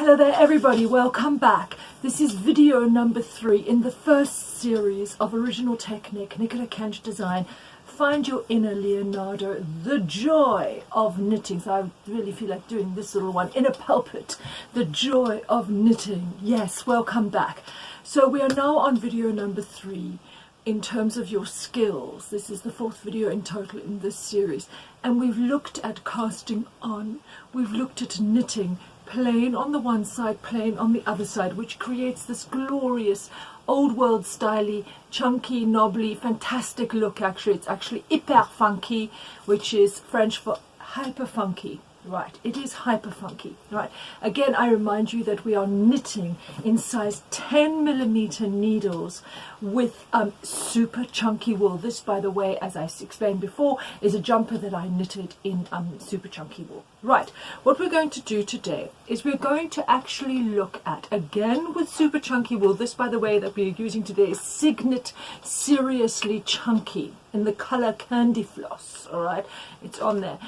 Hello there everybody, welcome back. This is video number 3 in the first series of OriginalTechNic, Nicola Kench design. Find your inner Leonardo, the joy of knitting. So I really feel like doing this little one in a pulpit. The joy of knitting. Yes, welcome back. So we are now on video number 3 in terms of your skills. This is the 4th video in total in this series. And we've looked at casting on, we've looked at knitting, plain on the one side, plain on the other side, which creates this glorious old world styly, chunky, knobbly, fantastic look. Actually, it's actually hyper funky, which is French for hyper funky. Right, it is hyper funky. Right, again, I remind you that we are knitting in size 10mm needles with super chunky wool. This, by the way, as I explained before, is a jumper that I knitted in super chunky wool. Right, what we're going to do today is we're going to actually look at, again with super chunky wool, this, by the way, that we're using today is Signet Seriously Chunky in the color Candy Floss. All right, it's on there.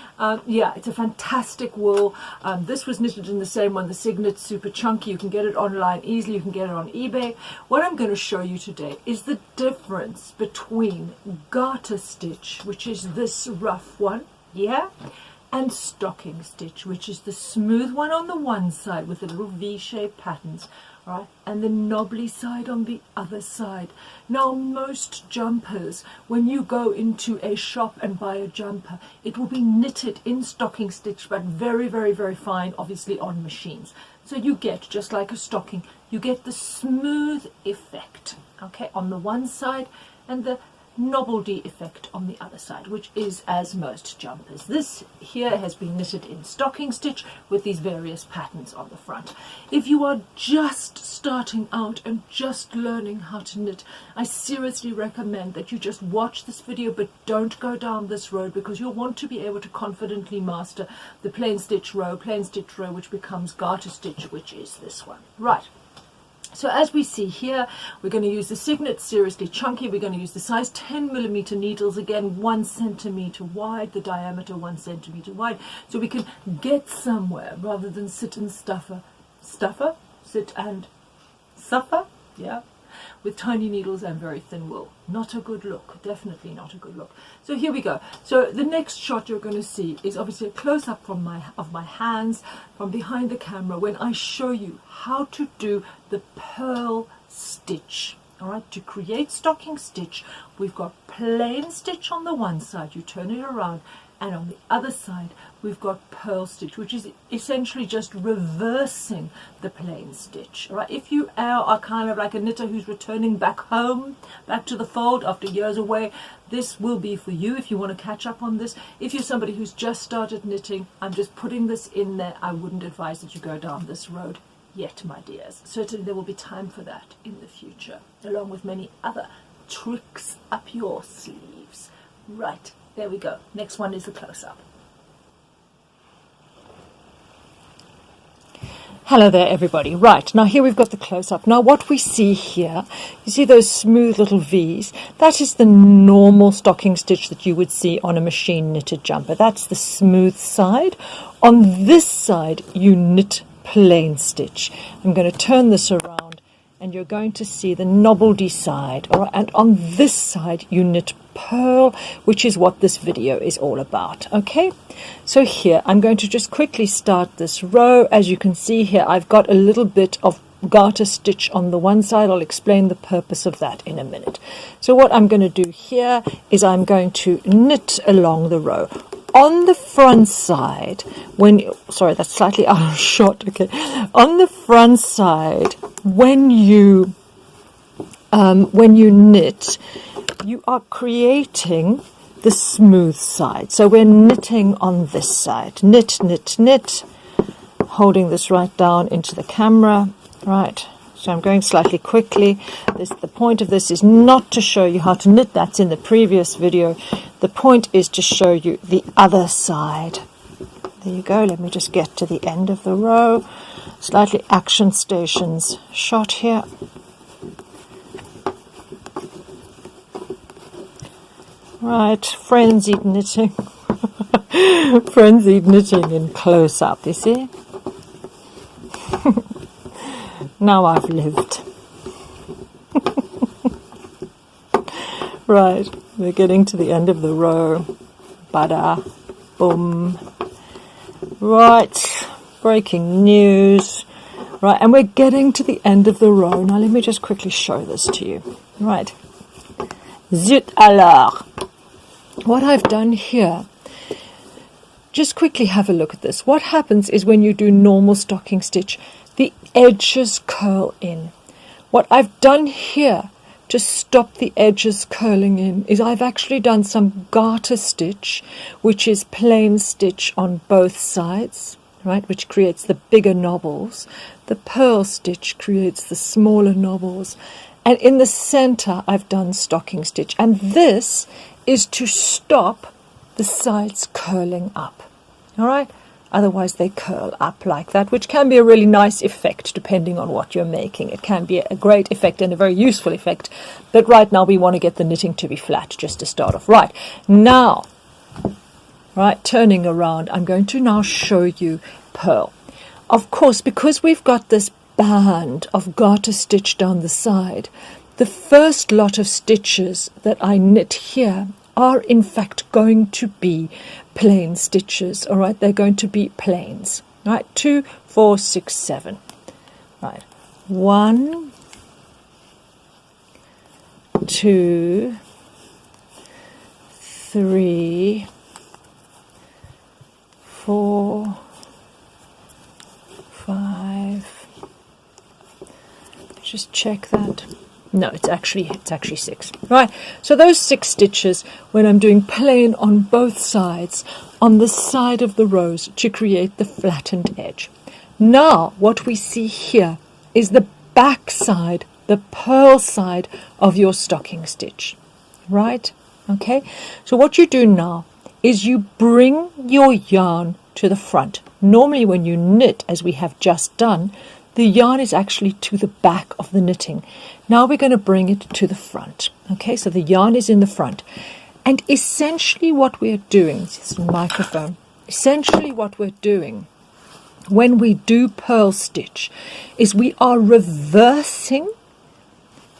Yeah, it's a fantastic wool. This was knitted in the same one, the Signet Super Chunky. You can get it online easily. You can get it on eBay. What I'm going to show you today is the difference between garter stitch, which is this rough one, yeah, and stocking stitch, which is the smooth one on the one side with the little V-shaped patterns, right, and the knobbly side on the other side. Now, most jumpers, when you go into a shop and buy a jumper, it will be knitted in stocking stitch, but very, very, very fine, obviously on machines. So you get, just like a stocking, you get the smooth effect, okay, on the one side, and the novelty effect on the other side, which is as most jumpers. This here has been knitted in stocking stitch with these various patterns on the front. If you are just starting out and just learning how to knit, I seriously recommend that you just watch this video, but don't go down this road, because you'll want to be able to confidently master the plain stitch row, which becomes garter stitch, which is this one. Right. So as we see here, we're going to use the Signet Seriously Chunky. We're going to use the size 10mm needles, again 1 centimeter wide, the diameter 1 centimeter wide, so we can get somewhere rather than sit and sit and suffer, yeah, with tiny needles and very thin wool. Not a good look, definitely not a good look. So here we go. So the next shot you're going to see is obviously a close-up of my hands from behind the camera when I show you how to do the purl stitch. All right, to create stocking stitch, we've got plain stitch on the one side, you turn it around, and on the other side we've got purl stitch, which is essentially just reversing the plain stitch. All right, if you are kind of like a knitter who's returning back home, back to the fold after years away, this will be for you if you want to catch up on this. If you're somebody who's just started knitting, I'm just putting this in there. I wouldn't advise that you go down this road yet, my dears. Certainly there will be time for that in the future, along with many other tricks up your sleeves. Right, there we go. Next one is the close-up. Hello there everybody. Right, now here we've got the close-up. Now what we see here, you see those smooth little V's? That is the normal stocking stitch that you would see on a machine knitted jumper. That's the smooth side. On this side you knit plain stitch. I'm going to turn this around and you're going to see the novelty side. All right, and on this side you knit purl, which is what this video is all about. Okay, so here I'm going to just quickly start this row. As you can see here, I've got a little bit of garter stitch on the one side. I'll explain the purpose of that in a minute. So what I'm going to do here is I'm going to knit along the row. On the front side, sorry, that's slightly out of shot. Okay, on the front side, when you knit, you are creating the smooth side. So we're knitting on this side. Knit, knit, knit. Holding this right down into the camera. Right. So I'm going slightly quickly. The point of this is not to show you how to knit. That's in the previous video. The point is to show you the other side. There you go. Let me just get to the end of the row. Slightly action stations shot here. Right, frenzied knitting. Frenzied knitting in close-up, you see? Now I've lived. Right, we're getting to the end of the row. Bada, boom. Right, breaking news. Right, and we're getting to the end of the row. Now let me just quickly show this to you. Right. Zut alors. What I've done here, just quickly have a look at this. What happens is when you do normal stocking stitch, the edges curl in. What I've done here to stop the edges curling in is I've actually done some garter stitch, which is plain stitch on both sides, right, which creates the bigger knobbles. The purl stitch creates the smaller knobbles. And in the center, I've done stocking stitch. And this is to stop the sides curling up, all right? Otherwise, they curl up like that, which can be a really nice effect depending on what you're making. It can be a great effect and a very useful effect. But right now, we want to get the knitting to be flat just to start off. Right, now, right, turning around, I'm going to now show you purl. Of course, because we've got this band of garter stitch down the side, the first lot of stitches that I knit here are in fact going to be plain stitches, all right? They're going to be plains, right? 2, 4, 6, 7, right? 1, 2, 3, 4, 5. Just check that. No, it's actually 6. Right, so those 6 stitches when I'm doing plain on both sides on the side of the rows to create the flattened edge. Now what we see here is the back side, the purl side of your stocking stitch, right? Okay, so what you do now is you bring your yarn to the front. Normally when you knit, as we have just done, the yarn is actually to the back of the knitting. Now we're going to bring it to the front. Okay, so the yarn is in the front. And essentially what we're doing, this is a microphone, essentially what we're doing when we do purl stitch is we are reversing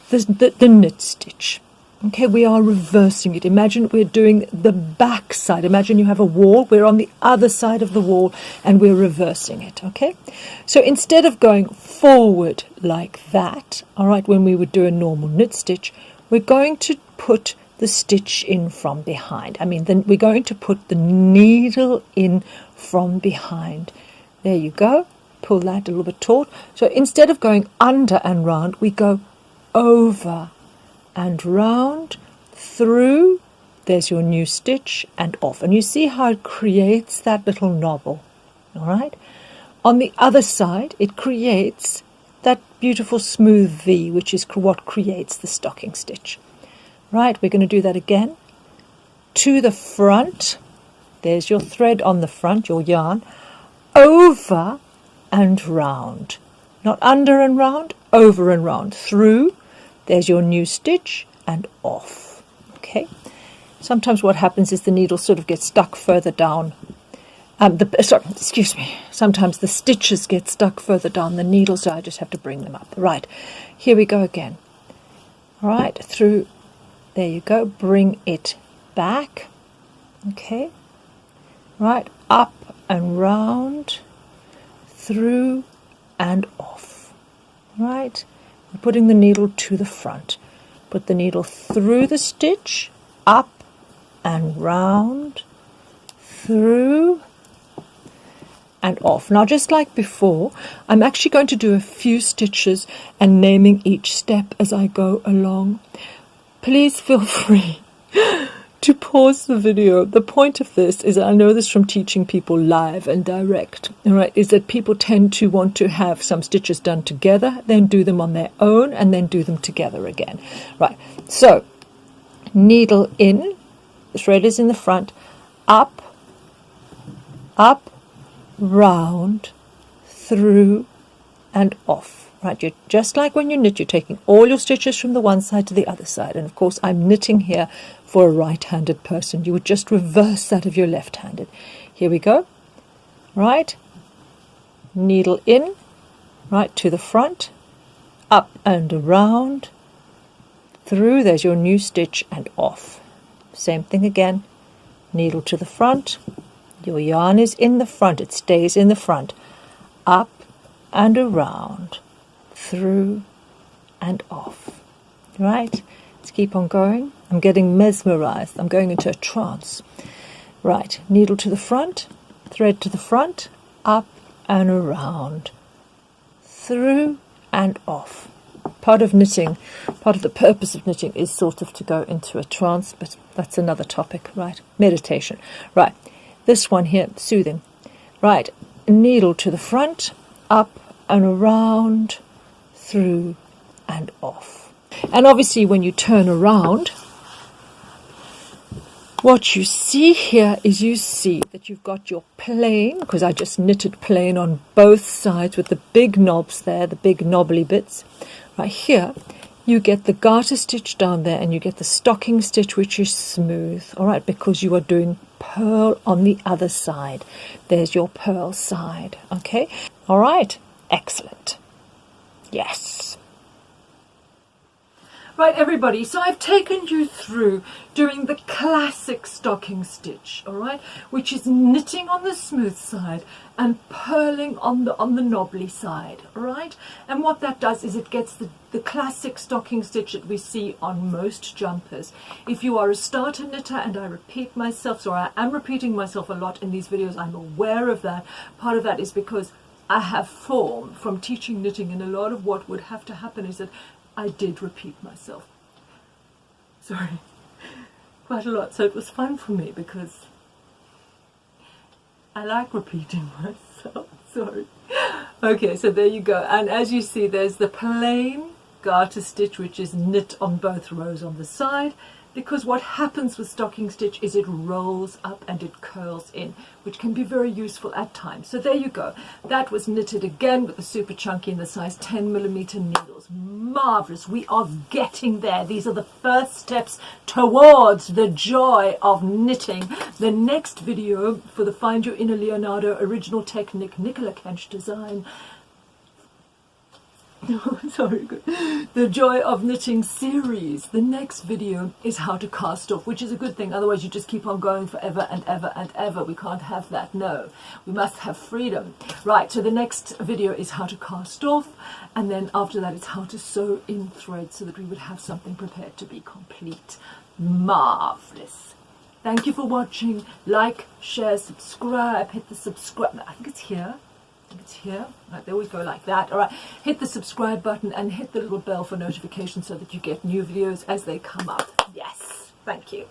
the knit stitch. Okay, we are reversing it. Imagine we're doing the back side. Imagine you have a wall. We're on the other side of the wall and we're reversing it. Okay, so instead of going forward like that, all right, when we would do a normal knit stitch, we're going to put the stitch in from behind. Then we're going to put the needle in from behind. There you go. Pull that a little bit taut. So instead of going under and round, we go over and round, through, there's your new stitch, and off. And you see how it creates that little knobble, all right? On the other side, it creates that beautiful smooth V, which is what creates the stocking stitch. Right, we're going to do that again. To the front, there's your thread on the front, your yarn, over and round. Not under and round, over and round, through. There's your new stitch and off. Okay. Sometimes what happens is the needle sort of gets stuck further down. Sometimes the stitches get stuck further down the needle, so I just have to bring them up. Right. Here we go again. All right. Through. There you go. Bring it back. Okay. Right. Up and round. Through and off. Right. Putting the needle to the front. Put the needle through the stitch, up and round, through and off. Now, just like before, I'm actually going to do a few stitches and naming each step as I go along. Please feel free to pause the video. The point of this is, I know this from teaching people live and direct, all right, is that people tend to want to have some stitches done together, then do them on their own, and then do them together again. Right, so needle in, the thread is in the front, up, round, through, and off. Right, you're just like when you knit, you're taking all your stitches from the one side to the other side. And of course, I'm knitting here for a right-handed person. You would just reverse that if you're left-handed. Here we go. Right, needle in, right to the front, up and around, through, there's your new stitch, and off. Same thing again, needle to the front, your yarn is in the front, it stays in the front, up and around, through and off. Right, let's keep on going. I'm getting mesmerized, I'm going into a trance. Right, needle to the front, thread to the front, up and around, through and off. Part of knitting, part of the purpose of knitting is sort of to go into a trance, but that's another topic, right? Meditation. Right, this one here, soothing. Right, needle to the front, up and around, through and off. And obviously when you turn around, what you see here is you see that you've got your plain, because I just knitted plain on both sides with the big knobs there, the big knobbly bits. Right here, you get the garter stitch down there and you get the stocking stitch, which is smooth, all right, because you are doing purl on the other side. There's your purl side, okay? All right, excellent. Yes. Right, everybody, so I've taken you through doing the classic stocking stitch, all right, which is knitting on the smooth side and purling on the knobbly side, all right? And what that does is it gets the classic stocking stitch that we see on most jumpers. If you are a starter knitter, and I repeat myself, so I am repeating myself a lot in these videos, I'm aware of that. Part of that is because I have form from teaching knitting, and a lot of what would have to happen is that I did repeat myself. Sorry, quite a lot. So it was fun for me because I like repeating myself. Sorry. Okay, so there you go. And as you see, there's the plain garter stitch, which is knit on both rows on the side, because what happens with stocking stitch is it rolls up and it curls in, which can be very useful at times. So there you go. That was knitted again with the super chunky in the size 10mm needles. Marvelous. We are getting there. These are the first steps towards the joy of knitting. The next video for the Find Your Inner Leonardo Original Technic Nicola Kench design, sorry, the Joy of Knitting series. The next video is how to cast off, which is a good thing, otherwise you just keep on going forever and ever and ever. We can't have that, no. We must have freedom. Right, so the next video is how to cast off, and then after that it's how to sew in thread so that we would have something prepared to be complete. Marvelous. Thank you for watching. Like, share, subscribe, hit the subscribe, I think it's here. It's here. Right, there we go, like that. All right, hit the subscribe button and hit the little bell for notifications so that you get new videos as they come up. Yes, thank you.